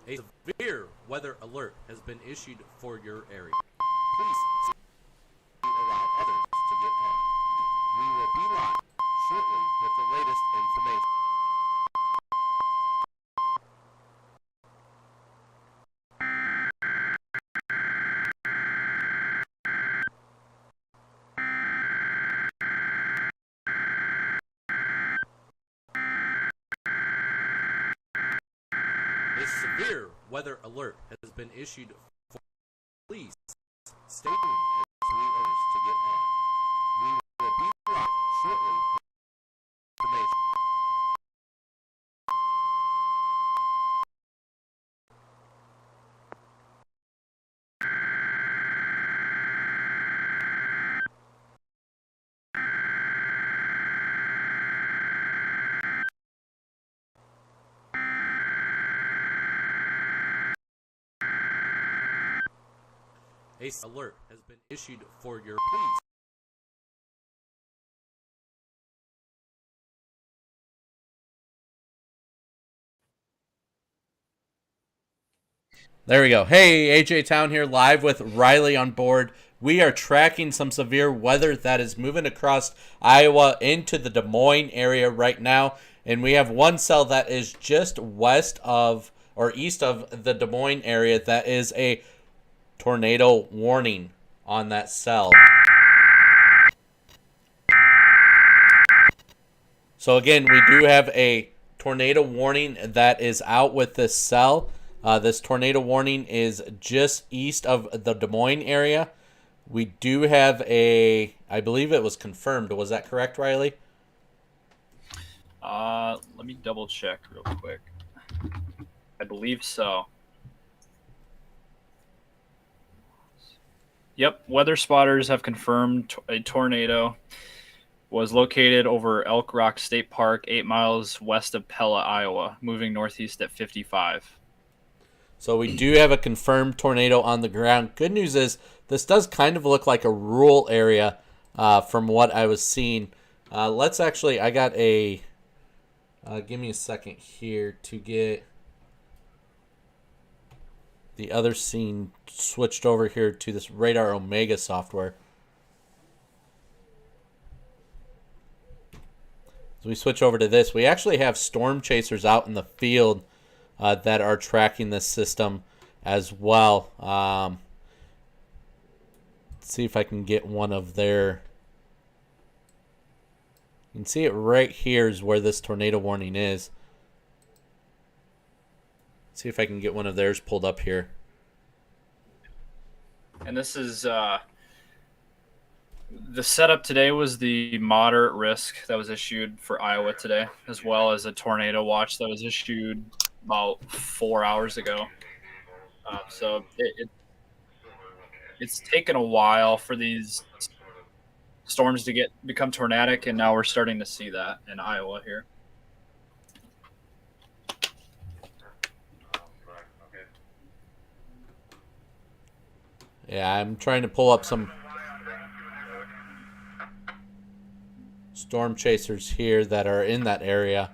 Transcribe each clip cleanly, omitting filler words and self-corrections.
A severe weather alert has been issued for your area. Please allow others to get on. We will be live shortly with the latest information. A severe weather alert has been issued for. Please stay tuned as we others to get on. We will be live shortly with information. A alert has been issued for your. Please. There we go. Hey, AJ Town here, live with Riley on board. We are tracking some severe weather that is moving across Iowa into the Des Moines area right now. And we have one cell that is just west of or east of the Des Moines area that is a tornado warning on that cell. So again, we do have a tornado warning that is out with this cell. This tornado warning is just east of the Des Moines area. We do have I believe it was confirmed. Was that correct, Riley? Let me double check real quick. I believe so. Yep, weather spotters have confirmed a tornado was located over Elk Rock State Park, 8 miles west of Pella, Iowa, moving northeast at 55. So we do have a confirmed tornado on the ground. Good news is this does kind of look like a rural area from what I was seeing. Let's actually, I got a, give me a second here to get the other scene switched over here to this Radar Omega software. So we switch over to this. We actually have storm chasers out in the field that are tracking this system as well. Let's see if I can get one of their. You can see it right here is where this tornado warning is. Let's see if I can get one of theirs pulled up here. And this is the setup today was the moderate risk that was issued for Iowa today, as well as a tornado watch that was issued about 4 hours ago. So it's taken a while for these storms to become tornadic, and now we're starting to see that in Iowa here. Yeah, I'm trying to pull up some storm chasers here that are in that area.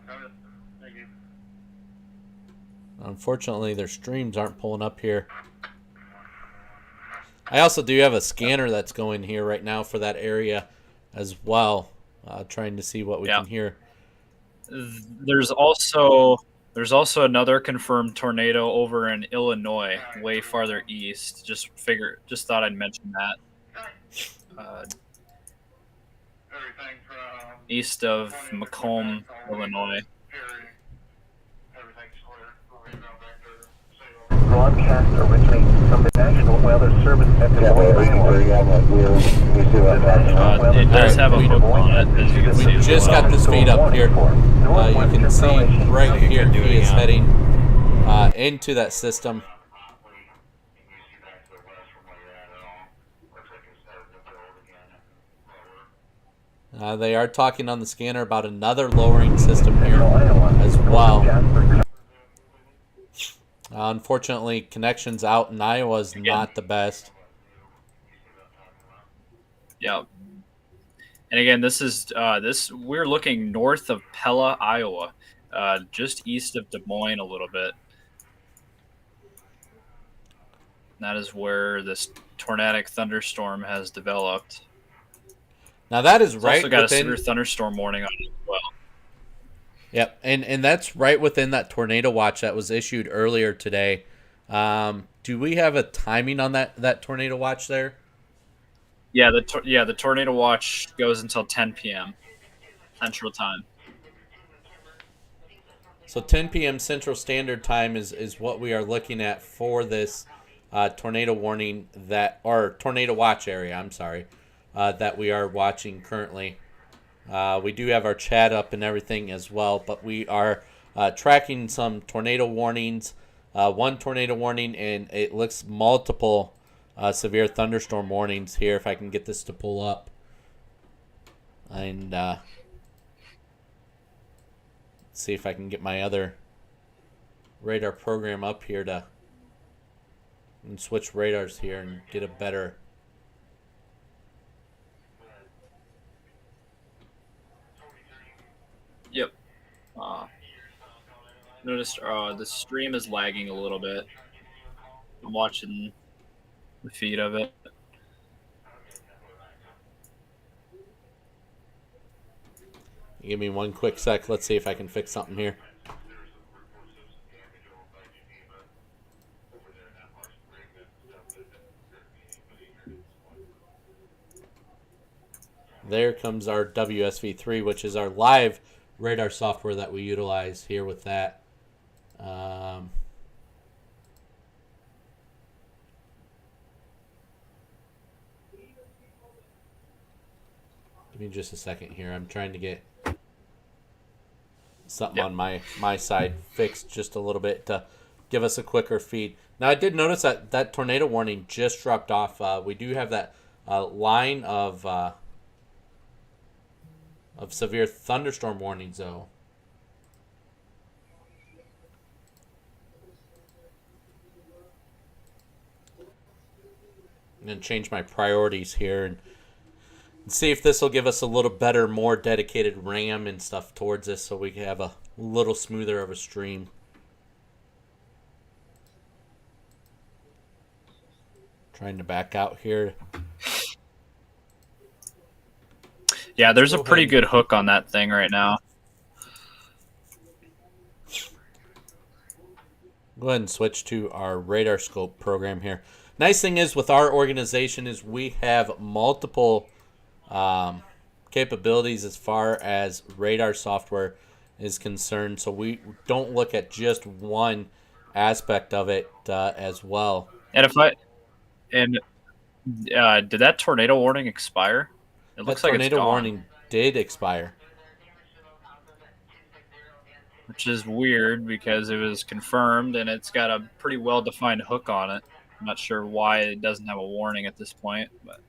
Unfortunately, their streams aren't pulling up here. I also do have a scanner that's going here right now for that area as well, trying to see what we can hear. There's also another confirmed tornado over in Illinois, way farther east. Just thought I'd mention that. East of Macomb, Illinois. Broadcast originating from the National Weather Service at Des Moines, Iowa. It does have a hook on it, as you can see. We just got this feed up here. You can see right here he is heading into that system. They are talking on the scanner about another lowering system here as well. Unfortunately, connections out in Iowa is not the best. Yeah. And again, this is we're looking north of Pella, Iowa, just east of Des Moines a little bit. That is where this tornadic thunderstorm has developed. Now that is It's right also got within. a severe thunderstorm warning on it as well. Yep, and that's right within that tornado watch that was issued earlier today. Do we have a timing on that tornado watch there? Yeah, the tornado watch goes until 10 p.m. Central Time. So 10 p.m. Central Standard Time is what we are looking at for this tornado warning or tornado watch area. I'm sorry, that we are watching currently. We do have our chat up and everything as well, but we are tracking some tornado warnings. One tornado warning, and it looks multiple severe thunderstorm warnings here. If I can get this to pull up, and see if I can get my other radar program up here and switch radars here and get a better. Yep. Noticed the stream is lagging a little bit. I'm watching the feed of it. Give me one quick sec. Let's see if I can fix something here. There comes our WSV3, which is our live radar software that we utilize here with that. Give me just a second here. I'm trying to get something on my side fixed just a little bit to give us a quicker feed. Now, I did notice that tornado warning just dropped off. We do have that line of severe thunderstorm warnings, though. I'm going to change my priorities here and see if this will give us a little better, more dedicated RAM and stuff towards this so we can have a little smoother of a stream. Trying to back out here. Yeah, there's a pretty good hook on that thing right now. Go ahead and switch to our radar scope program here. Nice thing is with our organization is we have multiple capabilities as far as radar software is concerned, so we don't look at just one aspect of it as well. And did that tornado warning expire? It looks like it's gone. Tornado warning did expire, which is weird because it was confirmed and it's got a pretty well-defined hook on it. I'm not sure why it doesn't have a warning at this point, but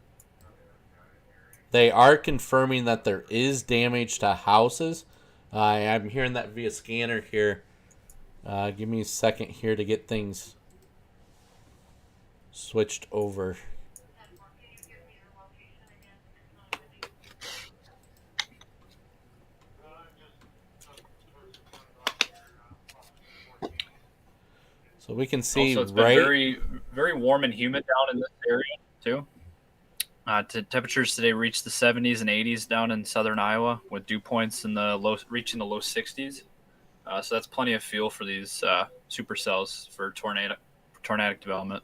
they are confirming that there is damage to houses. I'm hearing that via scanner here. Give me a second here to get things switched over. So we can see also, it's been right. very, very warm and humid down in this area too. Temperatures today reached the 70s and 80s down in southern Iowa, with dew points in the reaching the low 60s. So that's plenty of fuel for these supercells for tornadic development.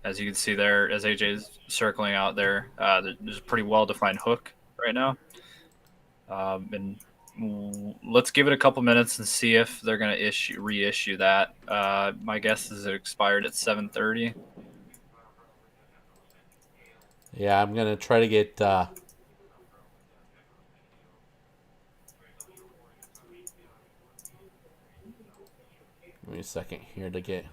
As you can see there, as AJ is circling out there, there's a pretty well-defined hook right now. And let's give it a couple minutes and see if they're going to reissue that. My guess is it expired at 7:30. Yeah, I'm going to try to get... Give me a second here to get...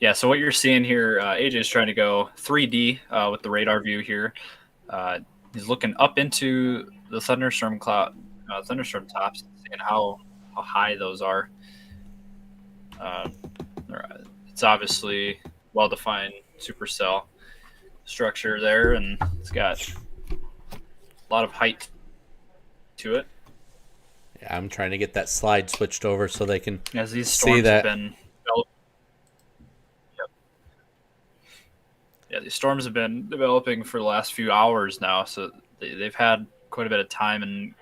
Yeah, so what you're seeing here, AJ is trying to go 3D with the radar view here. He's looking up into the thunderstorm tops, seeing how high those are. It's obviously well-defined supercell structure there, and it's got a lot of height to it. Yeah, I'm trying to get that slide switched over so they can As these see storms that. have been developed. Yeah, these storms have been developing for the last few hours now, so they've had quite a bit of time and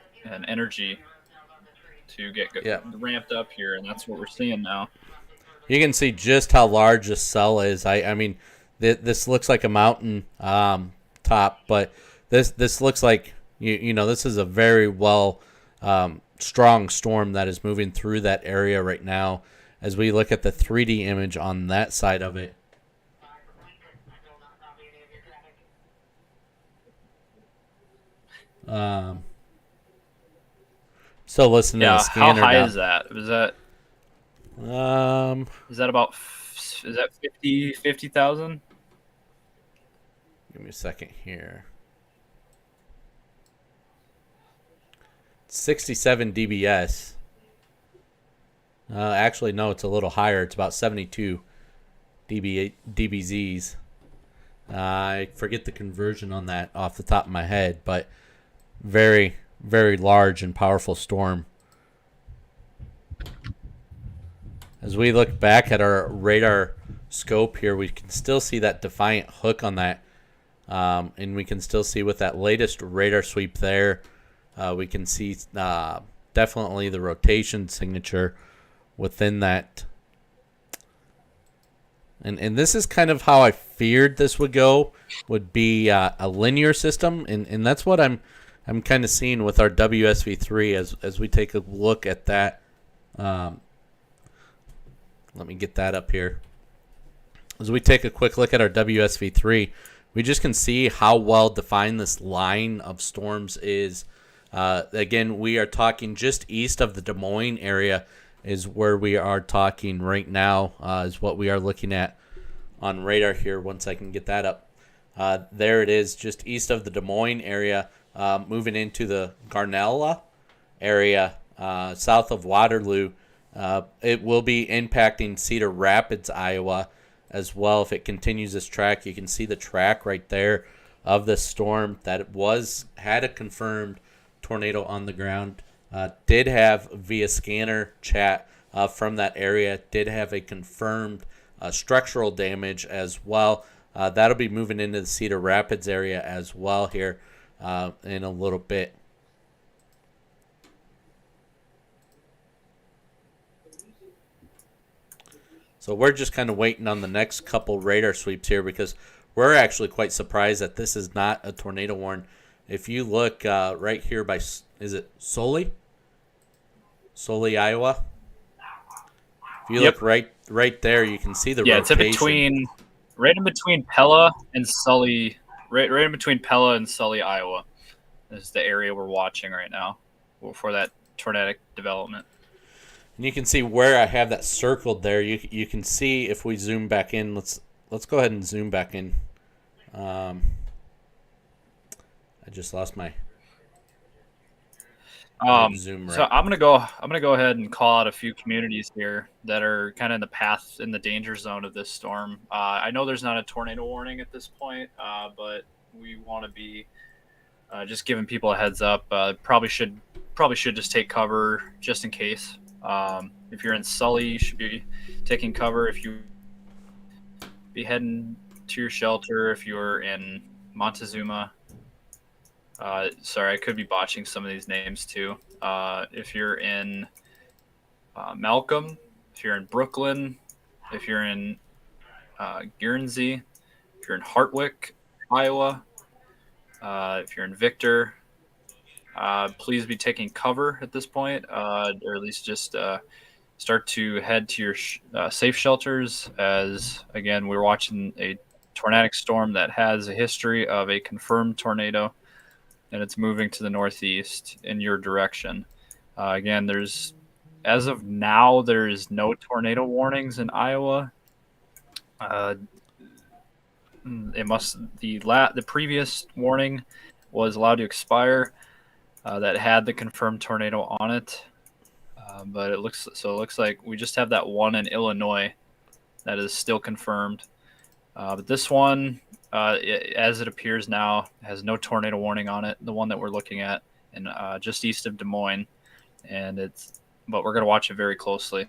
energy to get Yeah. ramped up here, and that's what we're seeing now. You can see just how large this cell is. I mean, this looks like a mountain top, but this looks like this is a very strong storm that is moving through that area right now. As we look at the 3D image on that side of it. Still listening to the scanner. How high down. is that? Is that about 50,000? Give me a second here. 67 dBs. Actually, no, it's a little higher. It's about 72 dBzs. I forget the conversion on that off the top of my head, but very, very large and powerful storm. As we look back at our radar scope here, we can still see that defiant hook on that. And we can still see with that latest radar sweep there, we can see definitely the rotation signature within that. And this is kind of how I feared this would go, would be a linear system. And that's what I'm kind of seeing with our WSV3 as we take a look at that. Let me get that up here. As we take a quick look at our WSV3, we just can see how well defined this line of storms is. Again, we are talking just east of the Des Moines area is where we are talking right now, is what we are looking at on radar here. Once I can get that up. There it is, just east of the Des Moines area, moving into the Garnella area, south of Waterloo. It will be impacting Cedar Rapids, Iowa, as well. If it continues this track, you can see the track right there of the storm that had a confirmed tornado on the ground. Did have via scanner chat from that area, did have a confirmed structural damage as well. That'll be moving into the Cedar Rapids area as well here in a little bit. So we're just kind of waiting on the next couple radar sweeps here because we're actually quite surprised that this is not a tornado warning. If you look right here by, is it Sully, Iowa? If you look right there, you can see the rotation. It's right in between Pella and Sully, right in between Pella and Sully, Iowa. This is the area we're watching right now for that tornadic development. And you can see where I have that circled there. You can see if we zoom back in. Let's go ahead and zoom back in. I just lost my zoom. So I'm gonna go ahead and call out a few communities here that are kind of in the danger zone of this storm. I know there's not a tornado warning at this point, but we want to be just giving people a heads up. Probably should just take cover just in case. If you're in Sully, you should be taking cover. If you be heading to your shelter, if you're in Montezuma, sorry, I could be botching some of these names too. If you're in Malcolm, if you're in Brooklyn, if you're in Guernsey, if you're in Hartwick, Iowa, if you're in Victor, please be taking cover at this point, or at least just start to head to your safe shelters, as, again, we're watching a tornadic storm that has a history of a confirmed tornado, and it's moving to the northeast in your direction. Again, as of now, there is no tornado warnings in Iowa. The previous warning was allowed to expire. That had the confirmed tornado on it, but it looks like we just have that one in Illinois That is still confirmed. But this one, as it appears now, has no tornado warning on it. The one that we're looking at, and just east of Des Moines, but we're going to watch it very closely.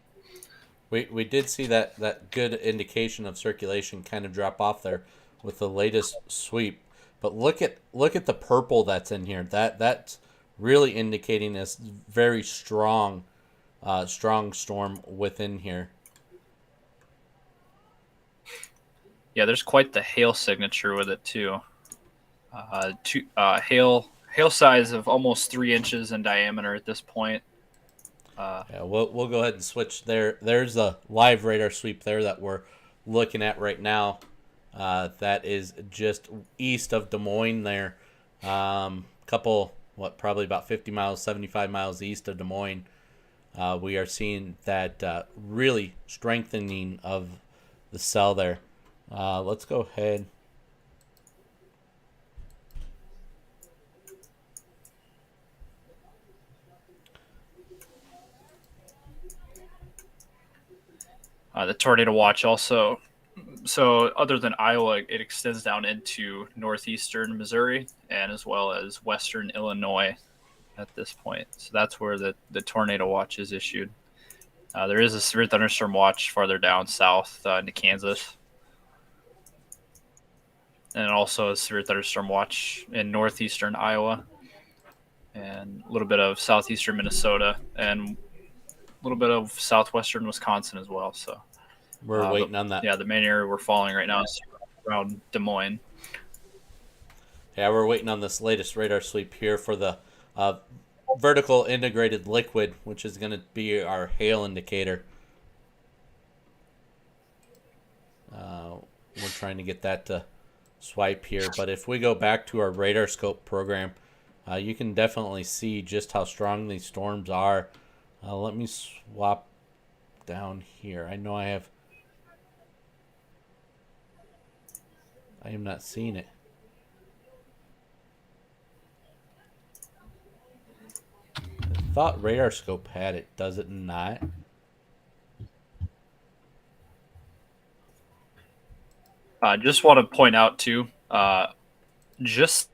We did see that good indication of circulation kind of drop off there with the latest sweep. But look at the purple that's in here. That's really indicating this very strong storm within here. Yeah, there's quite the hail signature with it too. Hail size of almost 3 inches in diameter at this point. Yeah, we'll go ahead and switch there. There's a live radar sweep there that we're looking at right now. That is just east of Des Moines there. Probably about 50 miles, 75 miles east of Des Moines. We are seeing that really strengthening of the cell there. Let's go ahead. The tornado watch also. So other than Iowa, it extends down into northeastern Missouri and as well as western Illinois at this point. So that's where the tornado watch is issued. There is a severe thunderstorm watch farther down south into Kansas. And also a severe thunderstorm watch in northeastern Iowa and a little bit of southeastern Minnesota and a little bit of southwestern Wisconsin as well. So we're waiting on that. Yeah, the main area we're following right now is around Des Moines. Yeah, we're waiting on this latest radar sweep here for the vertical integrated liquid, which is going to be our hail indicator. We're trying to get that to swipe here, but if we go back to our radar scope program, you can definitely see just how strong these storms are. Let me swap down here. I know I am not seeing it. I thought radar scope had it. Does it not? Just want to point out too, just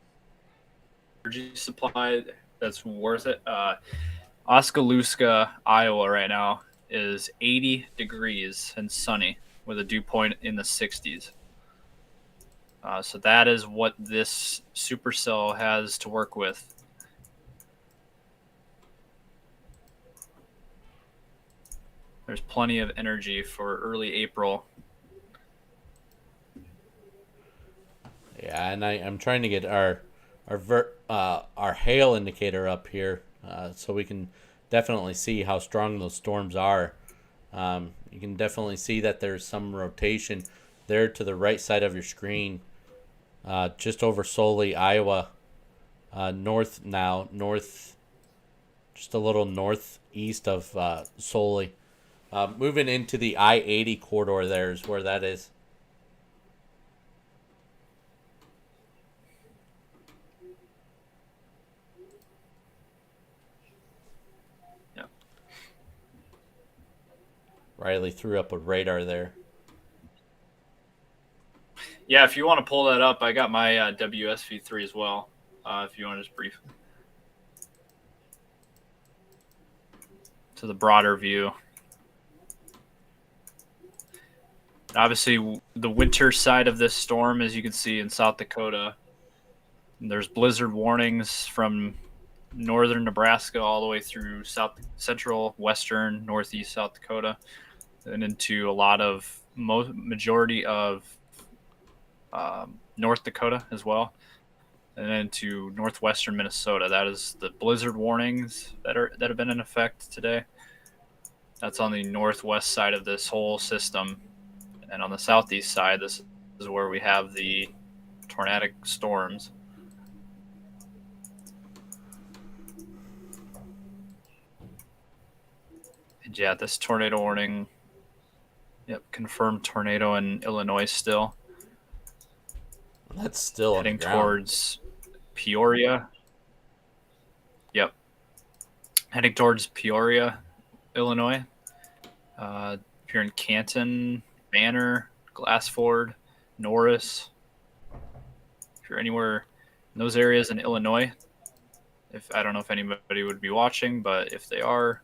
energy supply that's worth it. Oskaloosa, Iowa, right now is 80 degrees and sunny with a dew point in the 60s. So that is what this supercell has to work with. There's plenty of energy for early April. Yeah, and I'm trying to get our hail indicator up here, so we can definitely see how strong those storms are. You can definitely see that there's some rotation there to the right side of your screen, just over Sully, Iowa, north, just a little northeast of Sully. Moving into the I-80 corridor there is where that is. Riley threw up a radar there. Yeah, if you want to pull that up, I got my WSV3 as well. If you want to just brief to the broader view. Obviously, the winter side of this storm, as you can see in South Dakota, there's blizzard warnings from northern Nebraska all the way through central, western, northeast South Dakota, and into a lot of majority of North Dakota as well, and into northwestern Minnesota. That is the blizzard warnings that have been in effect today. That's on the northwest side of this whole system, and on the southeast side, this is where we have the tornadic storms. And yeah, this tornado warning. Yep, confirmed tornado in Illinois still. That's still heading towards Peoria. Yep. Heading towards Peoria, Illinois. If you're in Canton Banner, Glassford, Norris. If you're anywhere in those areas in Illinois, I don't know if anybody would be watching, but if they are,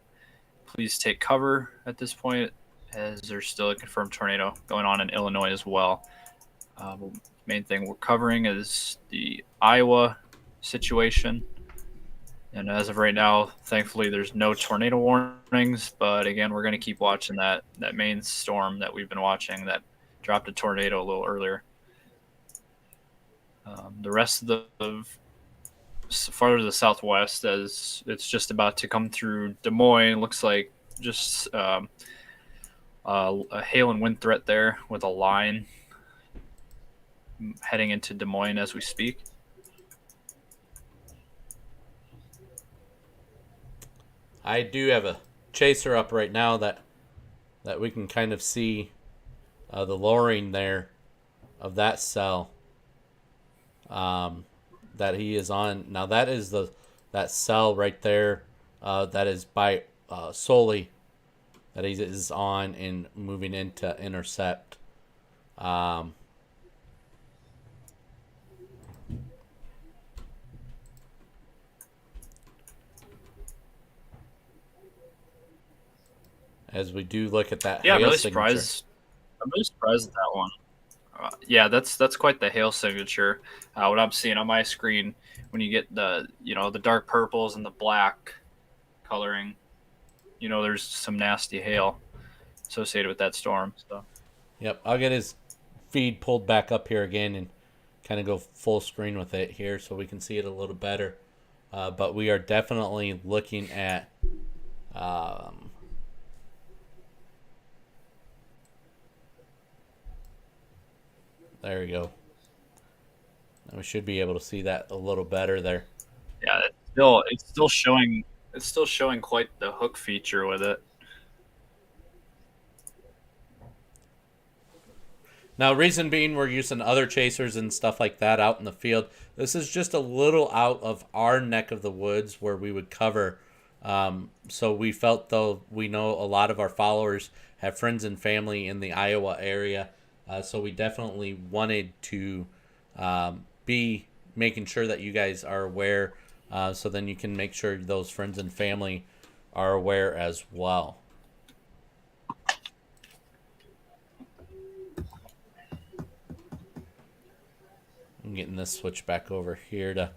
please take cover at this point, as there's still a confirmed tornado going on in Illinois as well. Main thing we're covering is the Iowa situation. And as of right now, thankfully, there's no tornado warnings. But again, we're going to keep watching that main storm that we've been watching that dropped a tornado a little earlier. The rest of farther to the southwest, as it's just about to come through Des Moines, looks like just a hail and wind threat there with a line heading into Des Moines as we speak. I do have a chaser up right now that we can kind of see the lowering there of that cell that he is on. Now that is that cell right there that is by solely that he is on and moving into intercept. As we do look at that, yeah, hail I'm really signature. surprised. I'm really surprised at that one. Yeah, that's quite the hail signature. What I'm seeing on my screen, when you get the dark purples and the black coloring, there's some nasty hail associated with that storm. So. Yep, I'll get his feed pulled back up here again and kind of go full screen with it here so we can see it a little better. But we are definitely looking at there we go. And we should be able to see that a little better there. Yeah, it's still showing quite the hook feature with it. Now, reason being, we're using other chasers and stuff like that out in the field. This is just a little out of our neck of the woods where we would cover. So we felt, though, we know a lot of our followers have friends and family in the Iowa area. So we definitely wanted to be making sure that you guys are aware, so then you can make sure those friends and family are aware as well. I'm getting this switch back over here to...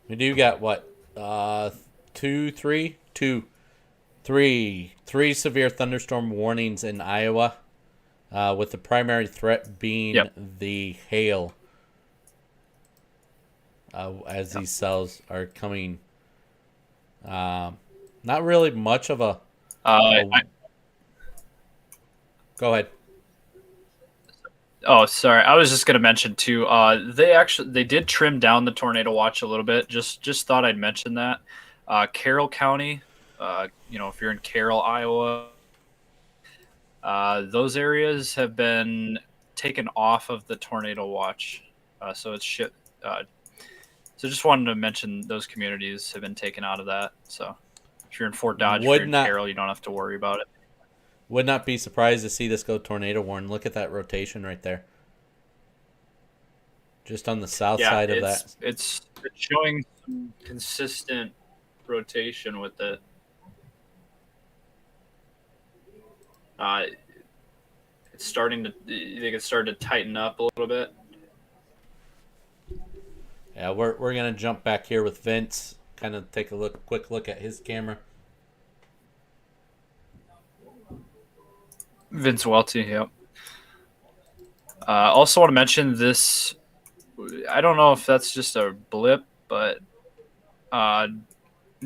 We do got what? Three severe thunderstorm warnings in Iowa, with the primary threat being the hail. As these cells are coming, not really much of a. Go ahead. Oh, sorry. I was just going to mention too. They did trim down the tornado watch a little bit. Just thought I'd mention that. Carroll County, if you're in Carroll, Iowa, those areas have been taken off of the tornado watch. So it's shit. So just wanted to mention those communities have been taken out of that. So if you're in Fort Dodge, if you're in Carroll, you don't have to worry about it. Would not be surprised to see this go tornado warn. Look at that rotation right there. Just on the south side of that. It's showing some consistent rotation with it. It's starting to. You think it's starting to tighten up a little bit? Yeah, we're gonna jump back here with Vince. Kind of take a quick look at his camera. Vince Welty, yep. Also want to mention this. I don't know if that's just a blip, but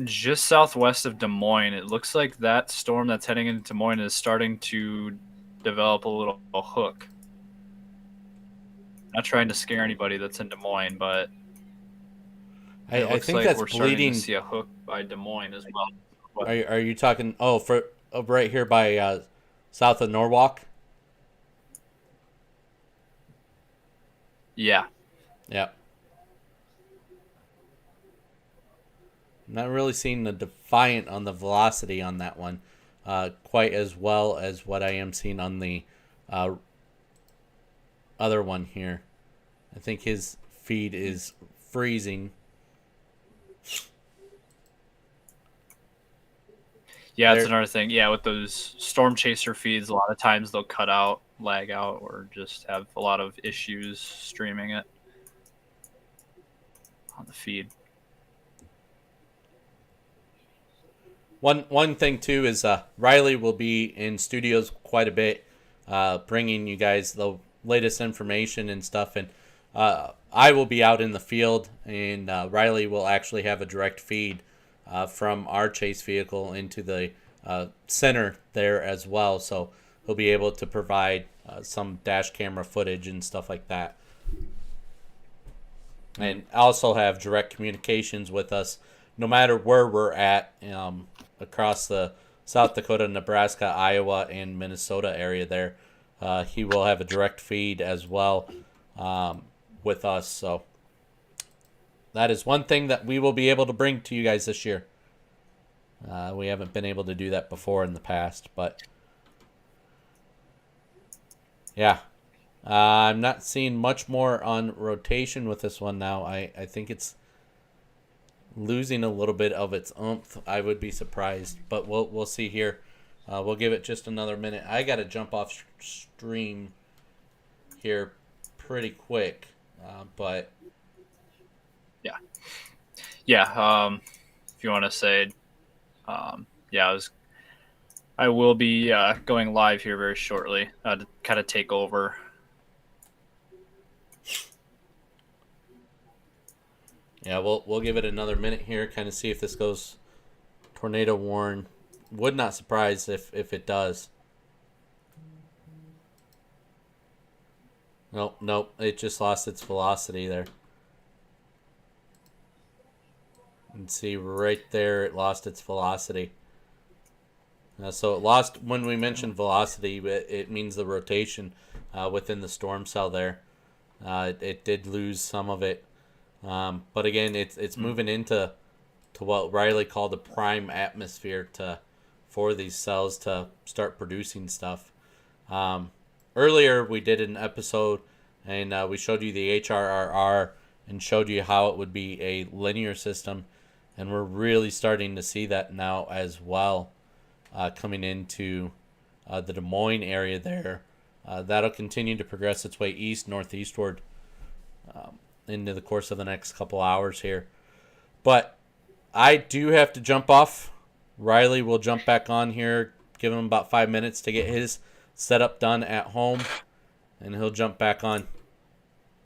just southwest of Des Moines, it looks like that storm that's heading into Des Moines is starting to develop a little hook. Not trying to scare anybody that's in Des Moines, but I think that's we're bleeding. Starting to see a hook by Des Moines as well. Are you talking? Oh, for right here by south of Norwalk. Yeah. Yeah. Not really seeing the Defiant on the velocity on that one quite as well as what I am seeing on the other one here. I think his feed is freezing. Yeah, that's another thing. Yeah, with those Storm Chaser feeds, a lot of times they'll cut out, lag out, or just have a lot of issues streaming it on the feed. One thing too is Riley will be in studios quite a bit, bringing you guys the latest information and stuff, and I will be out in the field, and Riley will actually have a direct feed from our chase vehicle into the center there as well, so he'll be able to provide some dash camera footage and stuff like that, and also have direct communications with us no matter where we're at across the South Dakota, Nebraska, Iowa, and Minnesota area there. He will have a direct feed as well with us. So that is one thing that we will be able to bring to you guys this year. We haven't been able to do that before in the past, but yeah. I'm not seeing much more on rotation with this one now. I think it's losing a little bit of its oomph. I would be surprised, but we'll see here. We'll give it just another minute. I got to jump off stream here pretty quick, but yeah. If you want to say, yeah, I will be going live here very shortly to kind of take over. Yeah, we'll give it another minute here, kind of see if this goes tornado warn. Would not surprise if it does. Nope, it just lost its velocity there. And see right there, it lost its velocity. So it lost, when we mentioned velocity, it means the rotation within the storm cell there. It did lose some of it. But again, it's moving into what Riley called the prime atmosphere for these cells to start producing stuff. Earlier, we did an episode, and we showed you the HRRR and showed you how it would be a linear system, and we're really starting to see that now as well, coming into the Des Moines area there. That'll continue to progress its way east, northeastward, into the course of the next couple hours here. But I do have to jump off. Riley will jump back on here, give him about 5 minutes to get his setup done at home, and he'll jump back on.